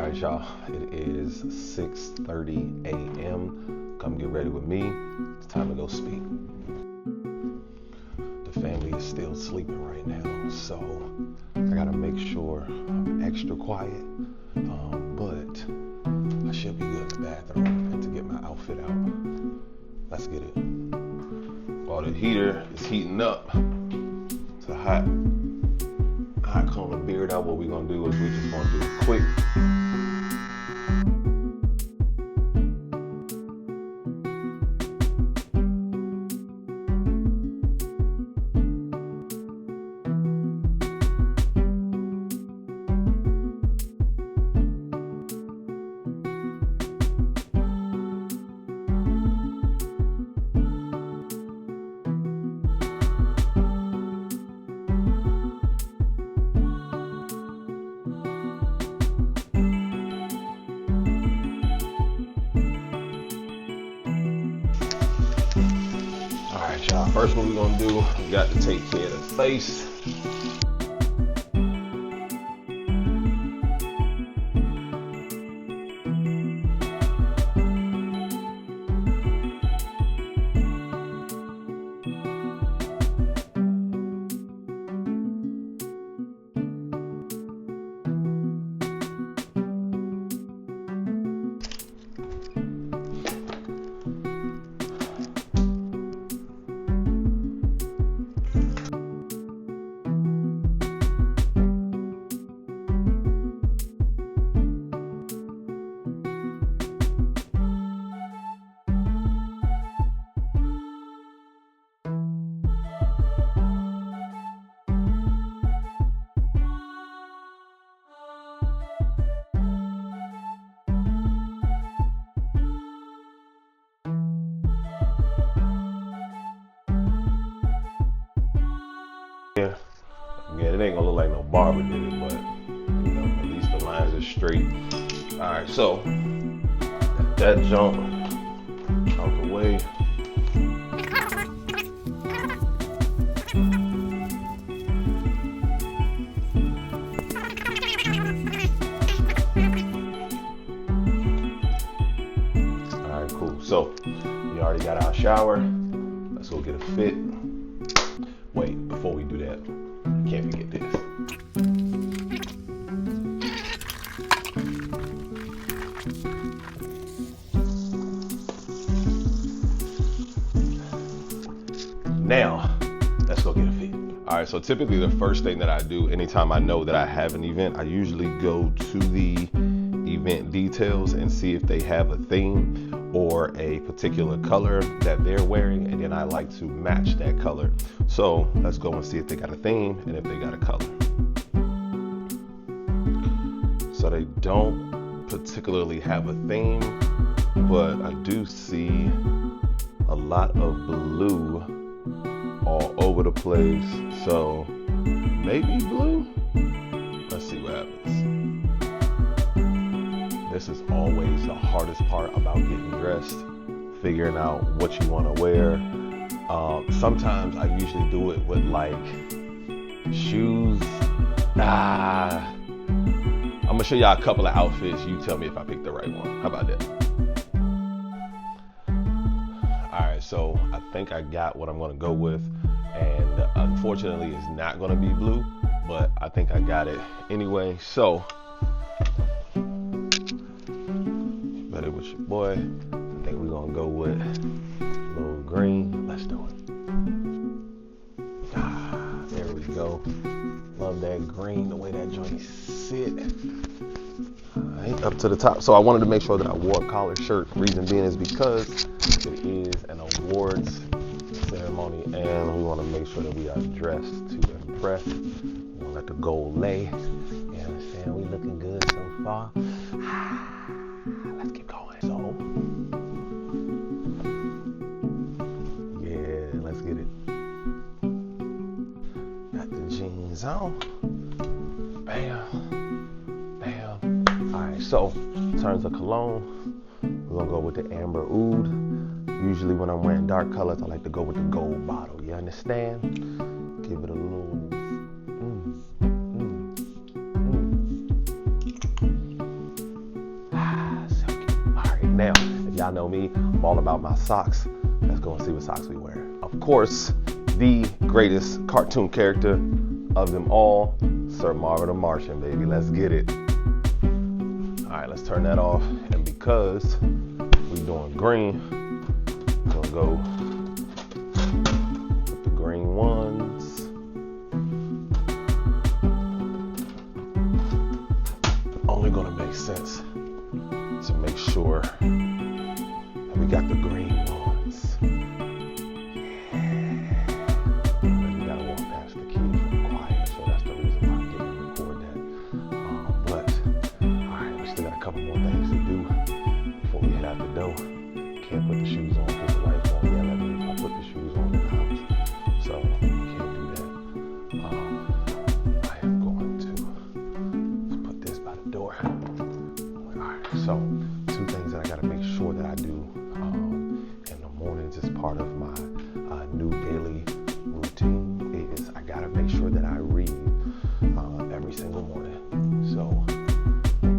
right, y'all. It is 6:30 a.m. Come get ready with me. It's time to go speak. The family is still sleeping right now, so I gotta make sure I'm extra quiet. But I should be good in the bathroom and to get my outfit out. Let's get it. While the heater is heating up to hot comb the beard out, what we're gonna do is we just gonna do it quick. Y'all, first what we're gonna do, we got to take care of the face. Yeah, it ain't gonna look like no barber did it, but you know, at least the lines are straight. All right, so that jump out the way. All right, cool. So we already got our shower. Let's go get a fit. Wait, before we do that, can't forget this. Now, let's go get a fit. All right, so typically the first thing that I do anytime I know that I have an event, I usually go to the event details and see if they have a theme or a particular color that they're wearing, and then I like to match that color. So let's go and see if they got a theme and if they got a color. So they don't particularly have a theme, but I do see a lot of blue all over the place. So maybe blue? Let's see what happens. This is always the hardest part about getting dressed, figuring out what you want to wear. Sometimes I usually do it with like shoes. I'm gonna show y'all a couple of outfits. You tell me if I picked the right one. How about that? All right, so I think I got what I'm gonna go with, and unfortunately it's not gonna be blue, but I think I got it anyway. So better with your boy. I think we're gonna go with a little green. Let's do it. There we go. Love that green, the way that joint sit. Alright, up to the top. So I wanted to make sure that I wore a collared shirt. Reason being is because it is an awards ceremony and we want to make sure that we are dressed to impress. We want to let the gold lay. You understand? We looking good so far. Let's keep going. So, yeah, let's get it. Got the jeans on. Bam. Bam. Alright, so in terms of cologne, we're gonna go with the amber oud. Usually when I'm wearing dark colors, I like to go with the gold bottle. You understand? Give it a little Y'all know me, I'm all about my socks. Let's go and see what socks we wear. Of course, the greatest cartoon character of them all, Sir Marvin the Martian, baby. Let's get it. All right, let's turn that off. And because we're doing green, we're gonna go with the green ones. Only gonna make sense to make sure that we got the green ones. And we gotta walk past the keys real quiet, so that's the reason why I didn't record that. But all right, we still got a couple more things to do before we head out the door. Can't put the shoes on because the wife won't yell at me if I put the shoes on in the house, so we can't do that. I am going to put this by the door. Alright, so 2 things that I gotta make sure that I do in the mornings as part of my new daily routine is I gotta make sure that I read every single morning. So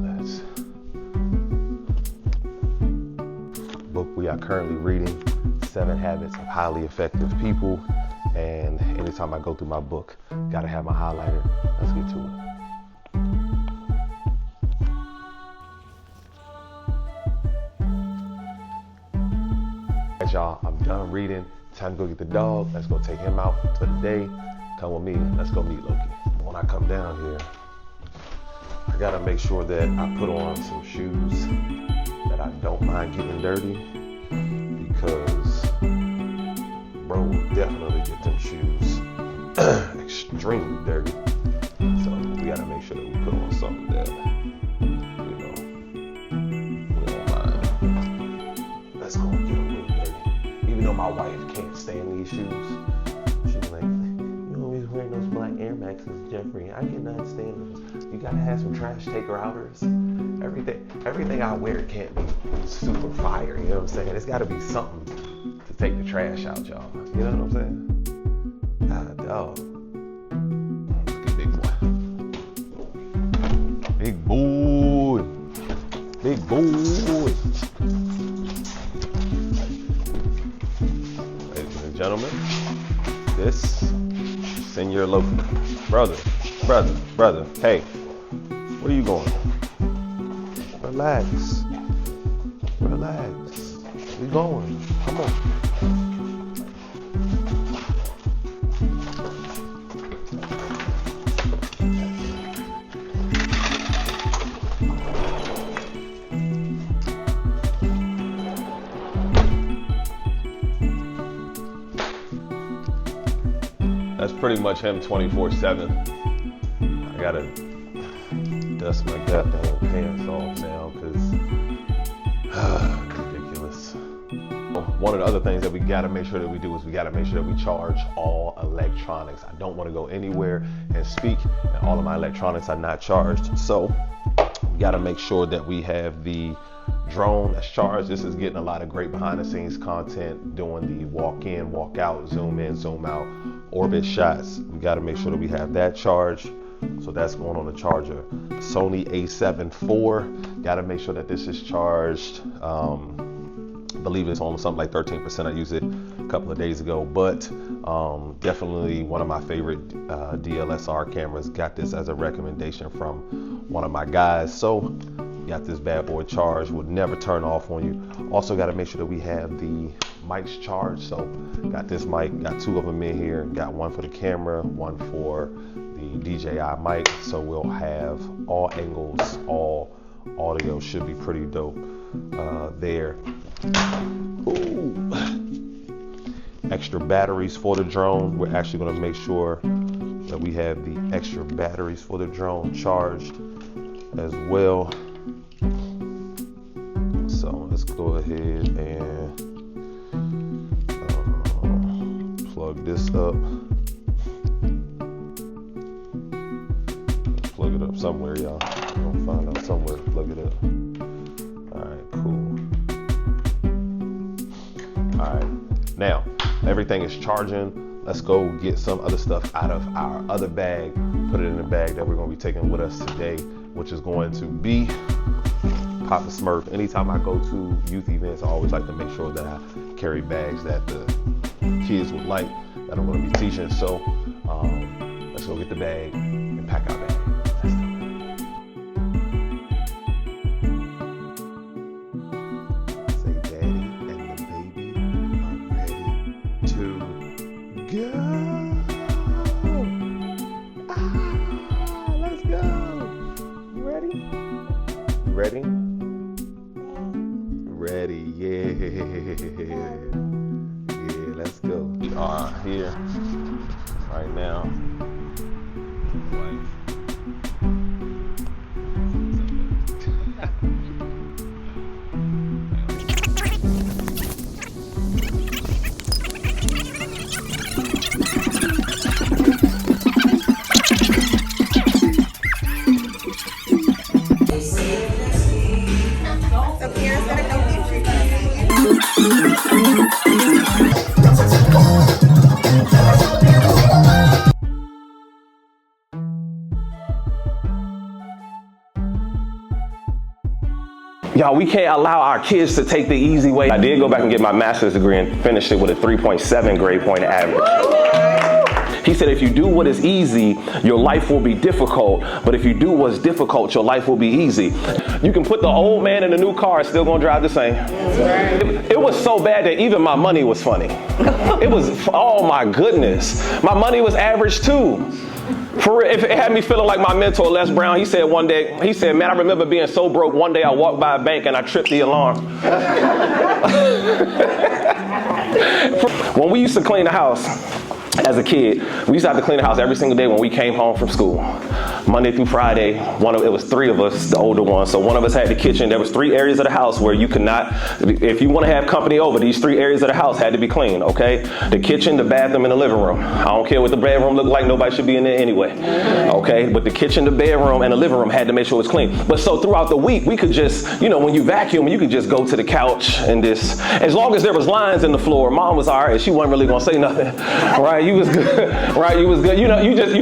let's book we are currently reading 7 Habits of Highly Effective People, and anytime I go through my book, gotta have my highlighter. Let's get to it. Y'all, I'm done reading. Time to go get the dog. Let's go take him out for the day. Come with me. Let's go meet Loki. When I come down here, I gotta make sure that I put on some shoes that I don't mind getting dirty, because bro will definitely get them shoes extremely dirty. So we gotta make sure that we put on something that, you know, we don't mind. Let's go and get them real dirty. Even though my wife can't stand these shoes, she's like, you always wearing those black Air Maxes, Jeffrey. I cannot stand those. You gotta have some trash taker outers. Everything I wear can't be super fire, you know what I'm saying? It's gotta be something to take the trash out, y'all. You know what I'm saying? God, dog. Look at big boy. Big boy. Big boy. Ladies and gentlemen, this is Senor Loki. Brother, hey, where you going? Relax. We going. Come on. That's pretty much him 24/7. I gotta dust my goddamn pants off now because ridiculous. One of the other things that we gotta make sure that we do is we gotta make sure that we charge all electronics. I don't want to go anywhere and speak and all of my electronics are not charged. So we gotta make sure that we have the drone that's charged. This is getting a lot of great behind the scenes content, doing the walk in, walk out, zoom in, zoom out, orbit shots. We gotta make sure that we have that charged. So that's going on the charger. Sony A7 IV. Got to make sure that this is charged. I believe it's on something like 13%. I used it a couple of days ago, but definitely one of my favorite DSLR cameras. Got this as a recommendation from one of my guys. So got this bad boy charged. Would never turn off on you. Also got to make sure that we have the mics charged. So got this mic. Got 2 of them in here. Got one for the camera, one for the DJI mic, so we'll have all angles, all audio. Should be pretty dope there. Ooh. Extra batteries for the drone. We're actually going to make sure that we have the extra batteries for the drone charged as well. So let's go ahead and plug this up. Plug it up somewhere, y'all. I'm gonna find out somewhere to plug it up. Alright, cool. Alright, now everything is charging. Let's go get some other stuff out of our other bag, put it in the bag that we're gonna be taking with us today, which is going to be Papa Smurf. Anytime I go to youth events, I always like to make sure that I carry bags that the kids would like, that I'm going to be teaching. So let's go get the bag and pack our bag. Let's go. Say daddy and the baby are ready to go. Let's go. Ready? Ready? Ready, yeah, let's go. We are here right now. Y'all, we can't allow our kids to take the easy way. I did go back and get my master's degree and finished it with a 3.7 grade point average. He said, if you do what is easy, your life will be difficult. But if you do what's difficult, your life will be easy. You can put the old man in a new car, it's still gonna drive the same. It was so bad that even my money was funny. It was, oh my goodness. My money was average too. For real, it had me feeling like my mentor, Les Brown. He said one day, man, I remember being so broke. One day I walked by a bank and I tripped the alarm. When we used to clean the house as a kid, we used to have to clean the house every single day when we came home from school. Monday through Friday, it was three of us, the older ones. So one of us had the kitchen. There was 3 areas of the house where you could not, if you want to have company over, these 3 areas of the house had to be clean, okay? The kitchen, the bathroom, and the living room. I don't care what the bedroom looked like, nobody should be in there anyway, okay? But the kitchen, the bedroom, and the living room had to make sure it was clean. But so throughout the week, we could just, when you vacuum, you could just go to the couch and this, as long as there was lines in the floor, Mom was all right, she wasn't really gonna say nothing, right? You was good, right? You was good. You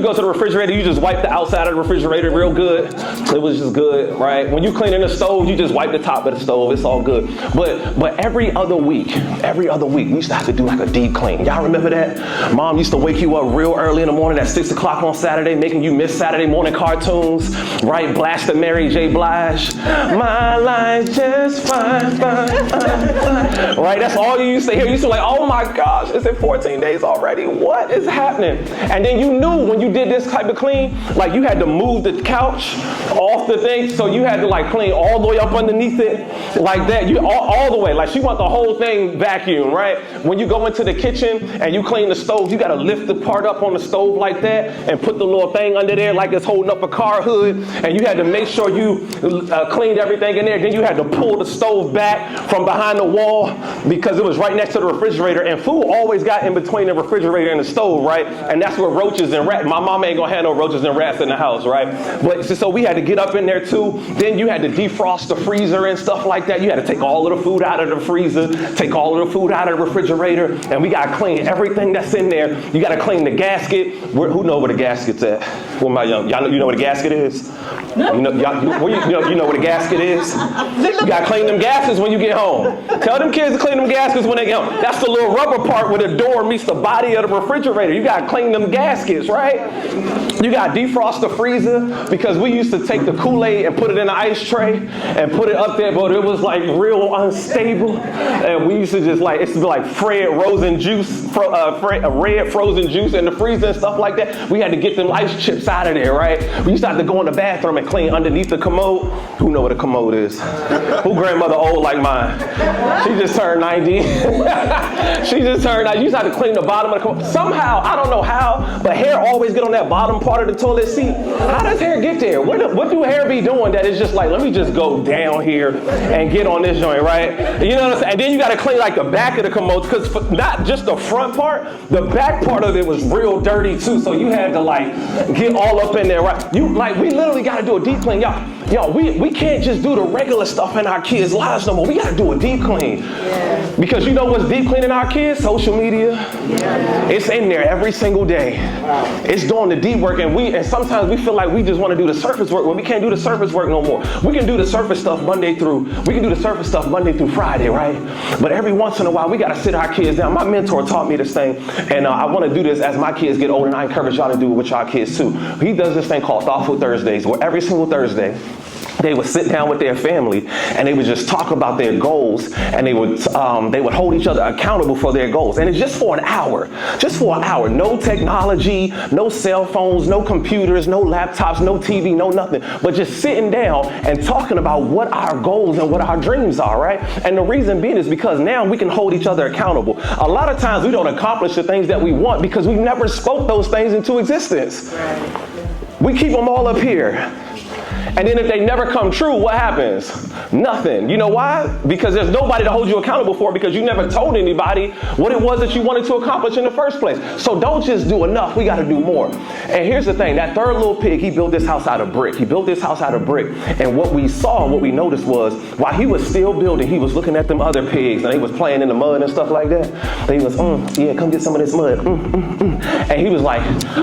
go to the refrigerator, you just wipe the outside of the refrigerator real good. It was just good, right? When you cleaning the stove, you just wipe the top of the stove. It's all good. But every other week, we used to have to do like a deep clean. Y'all remember that? Mom used to wake you up real early in the morning at 6 o'clock on Saturday, making you miss Saturday morning cartoons, right? Blasting Mary J. Blige. My life just fine, right? That's all you used to hear. You used to be like, oh my gosh, it's in 14 days already. What is happening? And then you knew when you did this type of clean, like you had to move the couch off the thing, so you had to like clean all the way up underneath it, like that. You all the way, like she want the whole thing vacuumed, right? When you go into the kitchen and you clean the stove, you gotta lift the part up on the stove like that and put the little thing under there like it's holding up a car hood, and you had to make sure you cleaned everything in there. Then you had to pull the stove back from behind the wall because it was right next to the refrigerator, and food always got in between the refrigerator and the stove, right? And that's where roaches and rats, my mom ain't gonna have no roaches and rats in the house, right? But so we had to get up in there too. Then you had to defrost the freezer and stuff like that. You had to take all of the food out of the freezer, take all of the food out of the refrigerator, and we gotta clean everything that's in there. You gotta clean the gasket. Who know where the gasket's at? Where my young, y'all know, you know where the gasket is? You know where the gasket is? You gotta clean them gaskets when you get home. Tell them kids to clean them gaskets when they get home. That's the little rubber part where the door meets the body of the refrigerator. You gotta clean them gaskets, right? You gotta defrost the freezer, because we used to take the Kool-Aid and put it in the ice tray and put it up there, but it was like real unstable. And we used to just like, it's like red frozen juice in the freezer and stuff like that. We had to get them ice chips out of there, right? We used to have to go in the bathroom and clean underneath the commode. Who know what a commode is? Who grandmother old like mine? She just turned 90. She just turned 90. You used to have to clean the bottom of the commode. Somehow, I don't know how, but hair always get on that bottom part of the toilet seat. How does hair get there? What do hair be doing that is just like, let me just go down here and get on this joint, right? You know what I'm saying? And then you got to clean like the back of the commode, because not just the front part, the back part of it was real dirty too. So you had to like get all up in there, right? We literally got to do a deep clean, y'all. Yo, we can't just do the regular stuff in our kids' lives no more. We gotta do a deep clean. Yeah. Because you know what's deep cleaning our kids? Social media. Yeah. It's in there every single day. Wow. It's doing the deep work, and sometimes we feel like we just want to do the surface work. Well, we can't do the surface work no more. We can do the surface stuff Monday through Friday, right? But every once in a while, we gotta sit our kids down. My mentor taught me this thing, and I want to do this as my kids get older, and I encourage y'all to do it with y'all kids too. He does this thing called Thoughtful Thursdays, where every single Thursday, they would sit down with their family and they would just talk about their goals, and they would hold each other accountable for their goals. And it's just for an hour. No technology, no cell phones, no computers, no laptops, no TV, no nothing. But just sitting down and talking about what our goals and what our dreams are, right? And the reason being is because now we can hold each other accountable. A lot of times we don't accomplish the things that we want because we never spoke those things into existence. We keep them all up here. And then if they never come true, what happens? Nothing. You know why? Because there's nobody to hold you accountable for, because you never told anybody what it was that you wanted to accomplish in the first place. So don't just do enough. We got to do more. And here's the thing. That third little pig, he built this house out of brick. And what we noticed was, while he was still building, he was looking at them other pigs, and they was playing in the mud and stuff like that. And he was, yeah, come get some of this mud. And he was like,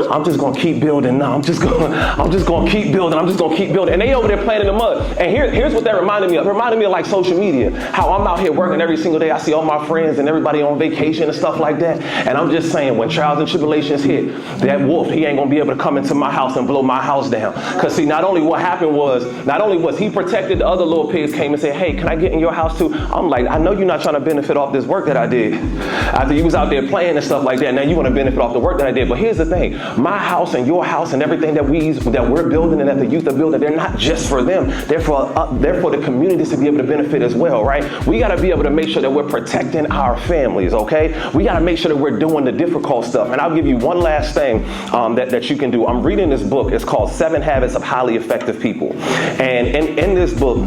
I'm just going to keep building. No, I'm just going to keep building. And they over there playing in the mud. And here's what that reminded me of. It reminded me of like social media. How I'm out here working every single day. I see all my friends and everybody on vacation and stuff like that. And I'm just saying, when trials and tribulations hit, that wolf, he ain't going to be able to come into my house and blow my house down. Because see, not only was he protected, the other little pigs came and said, hey, can I get in your house too? I'm like, I know you're not trying to benefit off this work that I did. After you was out there playing and stuff like that, now you want to benefit off the work that I did. But here's the thing. My house and your house and everything that we're building and that the youth are building, they're not just for them. They're for the communities to be able to benefit as well, right? We got to be able to make sure that we're protecting our families, okay? We got to make sure that we're doing the difficult stuff. And I'll give you one last thing that you can do. I'm reading this book. It's called 7 Habits of Highly Effective People. And in this book,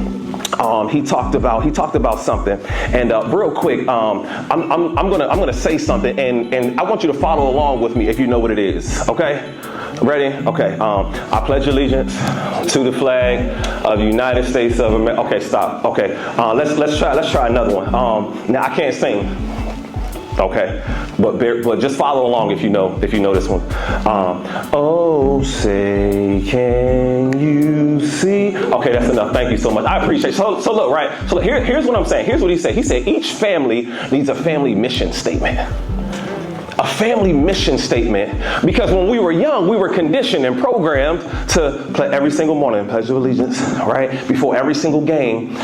he talked about something. And real quick, I'm gonna say something, and I want you to follow along with me if you know what it is, okay? Ready? Okay. I pledge allegiance to the flag of the United States of America. Okay, stop. Okay. Let's try another one. Now I can't sing. Okay, but just follow along if you know this one. Oh, say, can you see? Okay, that's enough. Thank you so much. I appreciate it. So look, right? So look, here's what I'm saying. Here's what he said. He said each family needs a family mission statement. A family mission statement, because when we were young, we were conditioned and programmed to play every single morning, pledge of allegiance, right? Before every single game,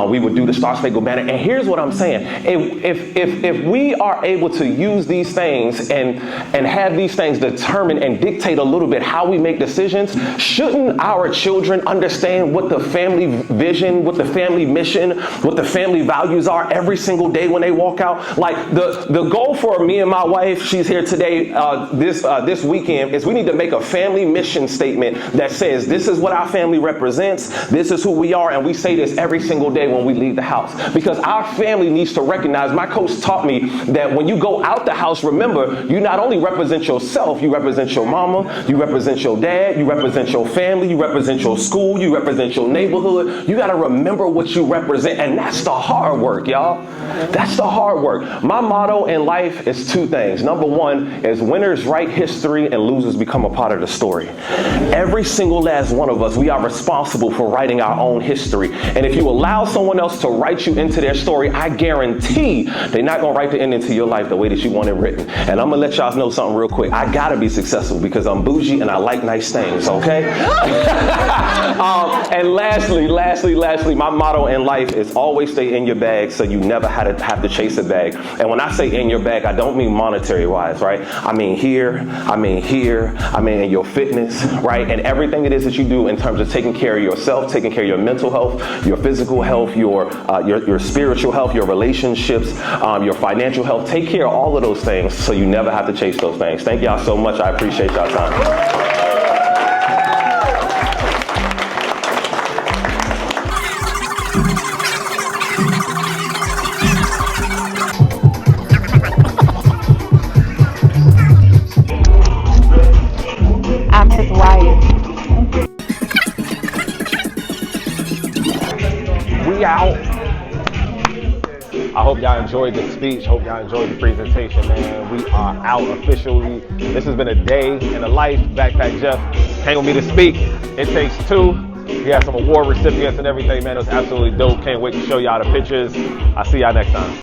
we would do the Star Spangled Banner. And here's what I'm saying: if we are able to use these things and have these things determine and dictate a little bit how we make decisions, shouldn't our children understand what the family vision, what the family mission, what the family values are every single day when they walk out? Like the goal for me and my wife, she's here today, this weekend, is we need to make a family mission statement that says this is what our family represents, this is who we are, and we say this every single day when we leave the house. Because our family needs to recognize, my coach taught me that when you go out the house, remember, you not only represent yourself, you represent your mama, you represent your dad, you represent your family, you represent your school, you represent your neighborhood. You got to remember what you represent, and that's the hard work, y'all. That's the hard work. My motto in life is 2 things. Number 1 is winners write history and losers become a part of the story. Every single last one of us, we are responsible for writing our own history. And if you allow someone else to write you into their story, I guarantee they're not going to write the ending to your life the way that you want it written. And I'm going to let y'all know something real quick. I got to be successful because I'm bougie and I like nice things, okay? And lastly, my motto in life is always stay in your bag so you never have to chase a bag. And when I say in your bag, I don't mean monetary wise, right? I mean here, I mean in your fitness, right? And everything it is that you do in terms of taking care of yourself, taking care of your mental health, your physical health, your spiritual health, your relationships, your financial health. Take care of all of those things so you never have to chase those things. Thank y'all so much. I appreciate y'all time. We out. I hope y'all enjoyed the speech. Hope y'all enjoyed the presentation, man. We are out officially. This has been a day in the life. Backpack Jeff came with me to speak. It takes two. We had some award recipients and everything, man. It was absolutely dope. Can't wait to show y'all the pictures. I'll see y'all next time.